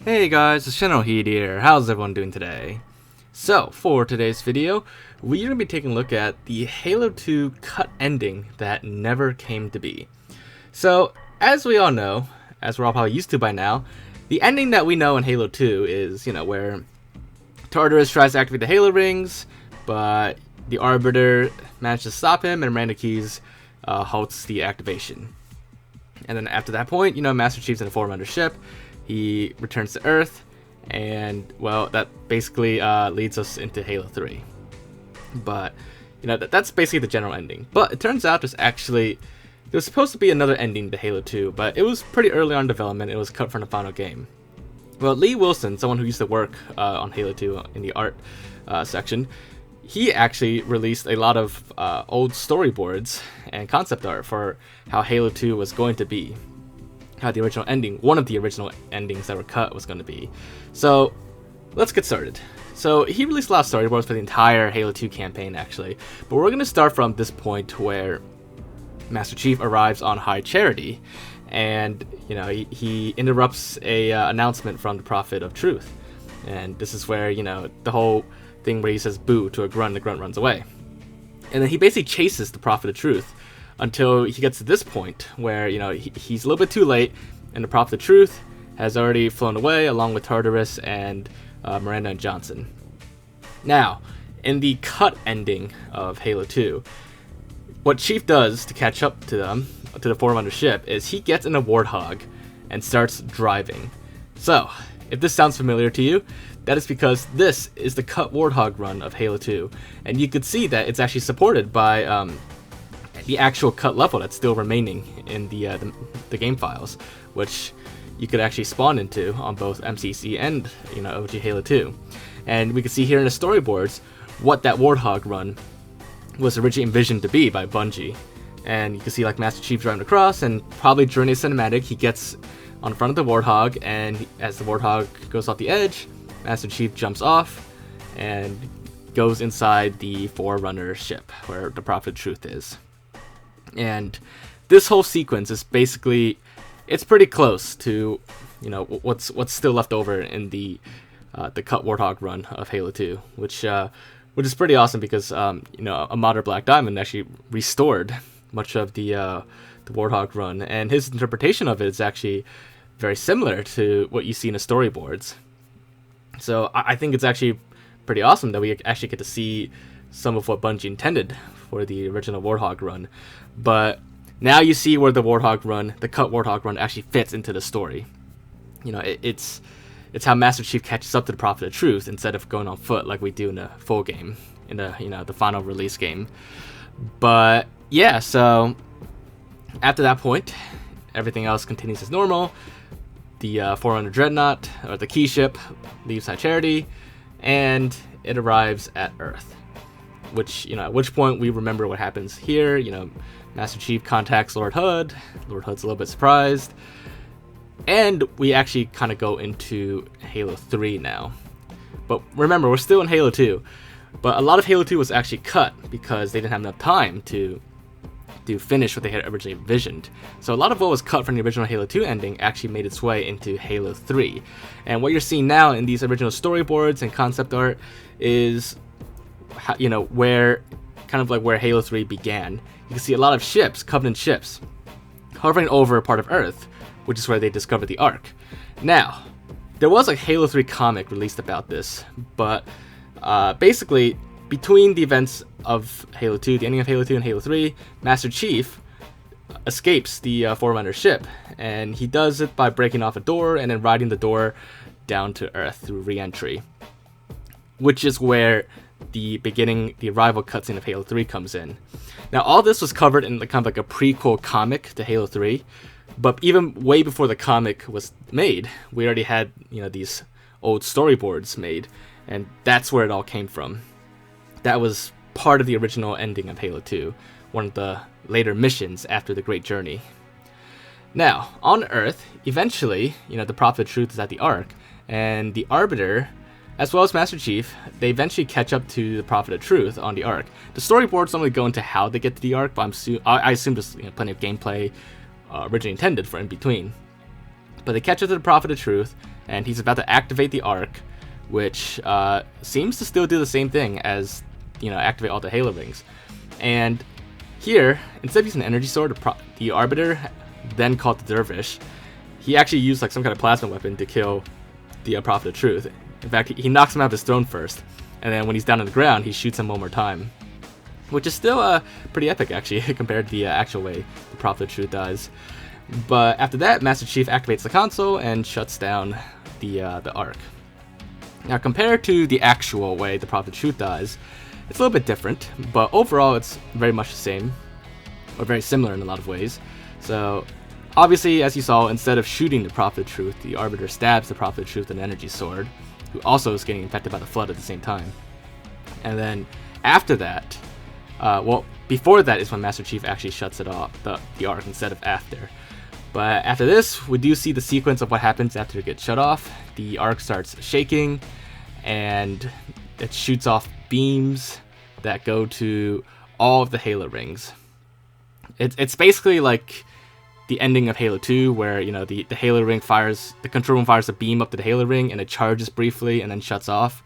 Hey guys, it's Generalkidd here. How's everyone doing today? So, for today's video, we're going to be taking a look at the Halo 2 cut ending that never came to be. So, as we all know, as we're all probably used to by now, the ending that we know in Halo 2 is, where Tartarus tries to activate the Halo rings, but the Arbiter manages to stop him, and Miranda Keyes halts the activation. And then after that point, Master Chief's in a Forerunner ship. He returns to Earth, and well, that basically leads us into Halo 3. But that's basically the general ending. But it turns out there was supposed to be another ending to Halo 2, but it was pretty early on in development. It was cut from the final game. Well, Lee Wilson, someone who used to work on Halo 2 in the art section, he actually released a lot of old storyboards and concept art for how Halo 2 was going to be. How the original ending, one of the original endings that were cut, was going to be. So, let's get started. So, he released a lot of storyboards for the entire Halo 2 campaign, actually. But we're going to start from this point where Master Chief arrives on High Charity. And, he interrupts a announcement from the Prophet of Truth. And this is where, the whole thing where he says boo to a grunt, and the grunt runs away. And then he basically chases the Prophet of Truth until he gets to this point where, he's a little bit too late, and the Prophet of Truth has already flown away along with Tartarus and Miranda and Johnson. Now, in the cut ending of Halo 2, what Chief does to catch up to them, to the Forerunner ship, is he gets in a Warthog and starts driving. So, if this sounds familiar to you, that is because this is the cut Warthog run of Halo 2, and you could see that it's actually supported by the actual cut level that's still remaining in the game files, which you could actually spawn into on both MCC and OG Halo 2. And we can see here in the storyboards what that Warthog run was originally envisioned to be by Bungie. And you can see Master Chief driving across, and probably during a cinematic he gets on front of the Warthog, and as the Warthog goes off the edge, Master Chief jumps off and goes inside the Forerunner ship where the Prophet of Truth is. And this whole sequence is basically, it's pretty close to, what's still left over in the cut Warthog run of Halo 2, which is pretty awesome because a modder Black Diamond actually restored much of the Warthog run, and his interpretation of it is actually very similar to what you see in the storyboards. So I think it's actually pretty awesome that we actually get to see some of what Bungie intended for the original Warthog run. But now you see where the Warthog run, the cut Warthog run, actually fits into the story. It's how Master Chief catches up to the Prophet of Truth instead of going on foot like we do in the full game, in the final release game. But yeah, so after that point, everything else continues as normal. The Forerunner Dreadnought, or the Key ship, leaves High Charity, and it arrives at Earth. At which point we remember what happens here. Master Chief contacts Lord Hood. Lord Hood's a little bit surprised. And we actually kind of go into Halo 3 now. But remember, we're still in Halo 2. But a lot of Halo 2 was actually cut because they didn't have enough time to finish what they had originally envisioned. So a lot of what was cut from the original Halo 2 ending actually made its way into Halo 3. And what you're seeing now in these original storyboards and concept art is, where Halo 3 began. You can see a lot of ships, Covenant ships, hovering over a part of Earth, which is where they discovered the Ark. Now, there was a Halo 3 comic released about this, but basically, between the events of Halo 2, the ending of Halo 2 and Halo 3, Master Chief escapes the Forerunner ship, and he does it by breaking off a door and then riding the door down to Earth through re-entry, which is where the arrival cutscene of Halo 3 comes in. Now, all this was covered in kind of like a prequel comic to Halo 3, but even way before the comic was made, we already had, these old storyboards made, and that's where it all came from. That was part of the original ending of Halo 2, one of the later missions after the Great Journey. Now, on Earth, eventually, the Prophet of Truth is at the Ark, and the Arbiter, as well as Master Chief, they eventually catch up to the Prophet of Truth on the Ark. The storyboards don't really go into how they get to the Ark, but I assume there's plenty of gameplay originally intended for in between. But they catch up to the Prophet of Truth, and he's about to activate the Arc, which seems to still do the same thing as, activate all the Halo rings. And here, instead of using an energy sword, the Arbiter, then called the Dervish, he actually used like some kind of plasma weapon to kill the Prophet of Truth. In fact, he knocks him out of his throne first, and then when he's down on the ground, he shoots him one more time, which is still pretty epic actually compared to the actual way the Prophet of Truth dies. But after that, Master Chief activates the console and shuts down the Arc. Now, compared to the actual way the Prophet of Truth dies, it's a little bit different, but overall it's very much the same, or very similar in a lot of ways. So, obviously, as you saw, instead of shooting the Prophet of Truth, the Arbiter stabs the Prophet of Truth with an energy sword, who also is getting infected by the Flood at the same time. And then, after that, before that is when Master Chief actually shuts it off, the Arc, instead of after. But after this, we do see the sequence of what happens after it gets shut off. The Arc starts shaking, and it shoots off beams that go to all of the Halo rings. It's basically like the ending of Halo 2, where the Halo ring fires, the control room fires a beam up to the Halo ring, and it charges briefly and then shuts off.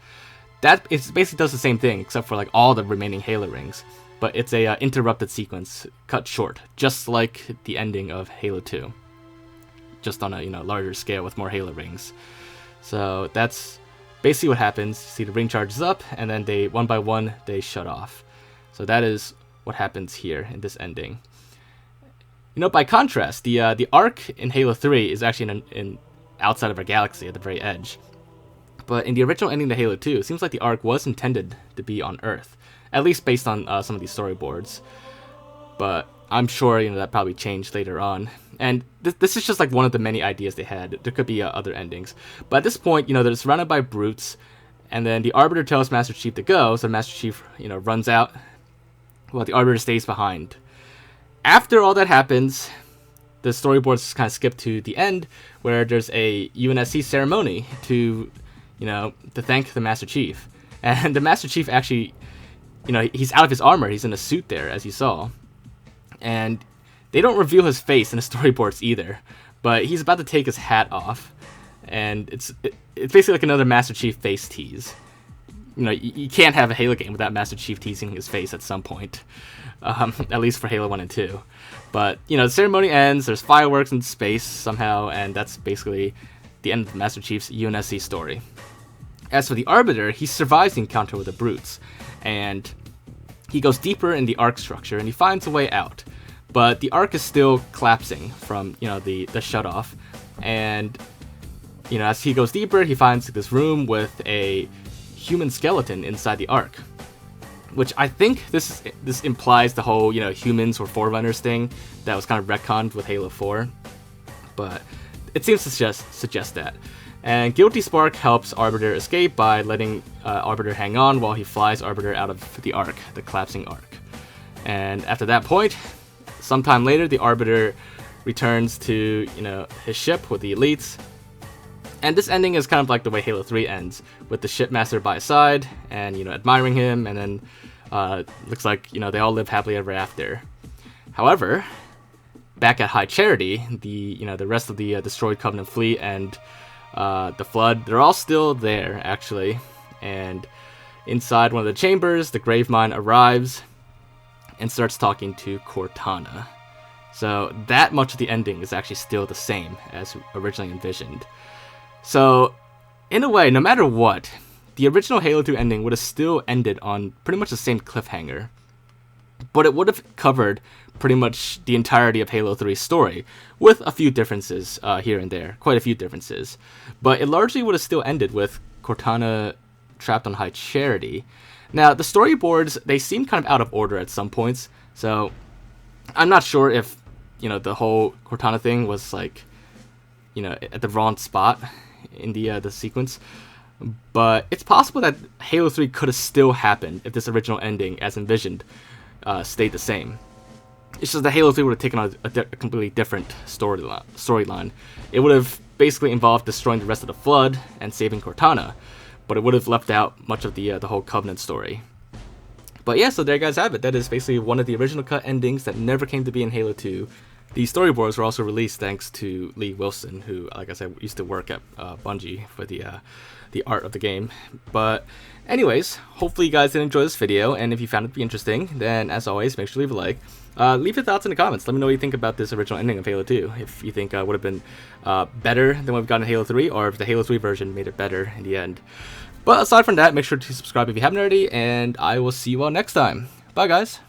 It basically does the same thing, except for like all the remaining Halo rings. But it's a interrupted sequence, cut short, just like the ending of Halo 2, just on a larger scale with more Halo rings. So that's basically what happens. You see the ring charges up, and then they one by one they shut off. So that is what happens here in this ending. By contrast, the Arc in Halo 3 is actually in outside of our galaxy at the very edge. But in the original ending to Halo 2, it seems like the Arc was intended to be on Earth, at least based on some of these storyboards. But I'm sure that probably changed later on. And this is just like one of the many ideas they had. There could be other endings. But at this point, they're surrounded by brutes, and then the Arbiter tells Master Chief to go, so Master Chief, runs out, while the Arbiter stays behind. After all that happens, the storyboards kind of skip to the end, where there's a UNSC ceremony to thank the Master Chief. And the Master Chief actually, he's out of his armor. He's in a suit there, as you saw. And they don't reveal his face in the storyboards either, but he's about to take his hat off. And it's basically like another Master Chief face tease. You can't have a Halo game without Master Chief teasing his face at some point. At least for Halo 1 and 2. But, the ceremony ends, there's fireworks in space somehow, and that's basically the end of Master Chief's UNSC story. As for the Arbiter, he survives the encounter with the brutes, and he goes deeper in the Arc structure, and he finds a way out. But the Arc is still collapsing from, the shut-off, and, as he goes deeper, he finds this room with a human skeleton inside the Arc. Which I think this implies the whole, humans were Forerunners thing that was kind of retconned with Halo 4. But it seems to suggest that. And Guilty Spark helps Arbiter escape by letting Arbiter hang on while he flies Arbiter out of the Arc, the collapsing Arc. And after that point, sometime later, the Arbiter returns to, his ship with the elites. And this ending is kind of like the way Halo 3 ends, with the shipmaster by his side, and, admiring him, and then looks like, they all live happily ever after. However, back at High Charity, the rest of the destroyed Covenant fleet and the Flood, they're all still there, actually. And inside one of the chambers, the Gravemind arrives and starts talking to Cortana. So that much of the ending is actually still the same as originally envisioned. So, in a way, no matter what, the original Halo 2 ending would have still ended on pretty much the same cliffhanger. But it would have covered pretty much the entirety of Halo 3's story, with a few differences here and there, quite a few differences. But it largely would have still ended with Cortana trapped on High Charity. Now, the storyboards, they seem kind of out of order at some points, so I'm not sure if, the whole Cortana thing was like, at the wrong spot in the sequence, but it's possible that Halo 3 could have still happened if this original ending, as envisioned, stayed the same. It's just that Halo 3 would have taken on a completely different storyline. It would have basically involved destroying the rest of the Flood and saving Cortana, but it would have left out much of the whole Covenant story. But yeah, so there you guys have it. That is basically one of the original cut endings that never came to be in Halo 2, The storyboards were also released thanks to Lee Wilson, who, like I said, used to work at Bungie for the art of the game. But anyways, hopefully you guys did enjoy this video, and if you found it to be interesting, then as always, make sure to leave a like. Leave your thoughts in the comments. Let me know what you think about this original ending of Halo 2. If you think it would have been better than what we've got in Halo 3, or if the Halo 3 version made it better in the end. But aside from that, make sure to subscribe if you haven't already, and I will see you all next time. Bye, guys.